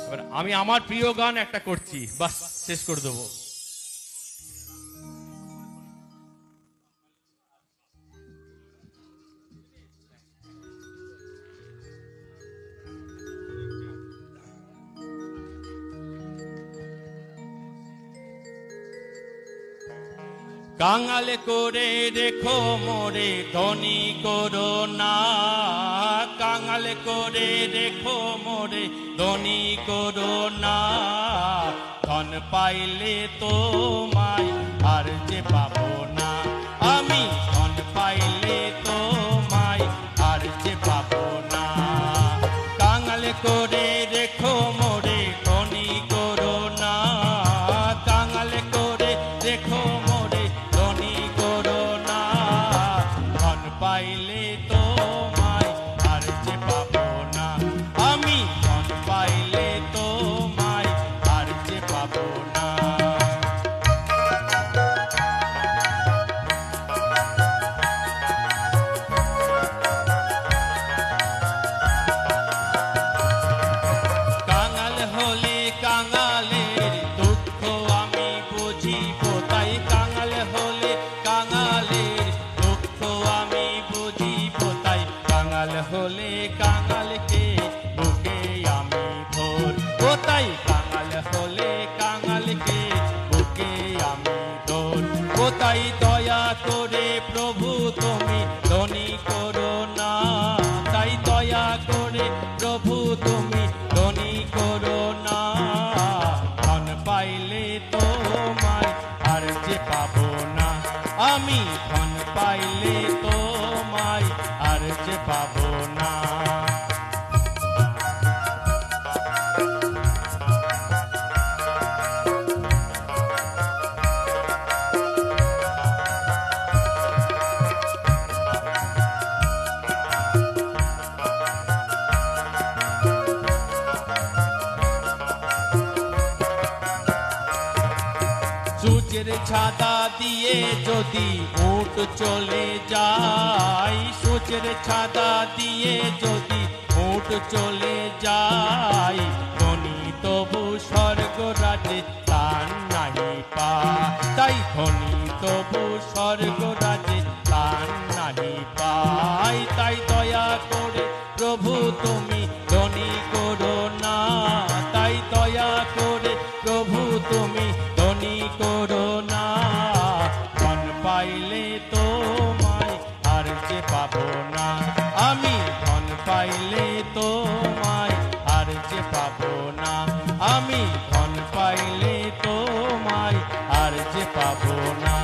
এবার আমি আমার প্রিয় গান একটা করছি, বাস শেষ করে দেবো। কাঙালে করে রেখো মোরে ধনী করো না, কাঙালে করে রেখো মোরে ধনী করো না। ধন পাইলে তোমায় আর যে পাবো না, আমি ধন পাইলে তোমায় আর যে পাবো না। কাঙালে করে রেখো মোরে ধনী করো না, কাঙালে করে রেখো পাইলে তোমায় আর যে পাবো না, আমি ধন পাইলে তোমায় আর যে পাবো না। কাঙাল হলে কাঙালের দুঃখ আমি বুঝিব, তাই কাঙাল হলে কাঙালের দুঃখ আমি বুঝিব, তাই কাঙাল হলে কাঙালকে বুকে আমি ধরবো, তাই কাঙাল হলে কাঙালকে বুকে আমি ধরবো। তাই দয়া করে প্রভু তুমি ধনী করো না, তাই দয়া করে প্রভু তুমি ধনী করো না। ধন পাইলে তোমায় আর যে পাবো না, আমি ধন পাইলে তোমায় আর যে পাবো না। সূর্যের ছাতা দিয়ে যদি উট চলে যায়, সূর্যের ছাতা দিয়ে যদি উট চলে যায়, ধনী তবু স্বর্গ রাজে তার নাহি পায়, তাই ধনী তবু স্বর্গ রাজে তার নাহি পায়। তাই দয়া করে প্রভু তুমি ধনী করো না, তাই দয়া করে প্রভু তুমি ধনী করো না। ধন পাইলে তোমায় আর যে পাবো না, আমি ধন পাইলে তোমায় আর যে পাবো না, আমি ধন পাইলে তোমায় আর যে পাবো না।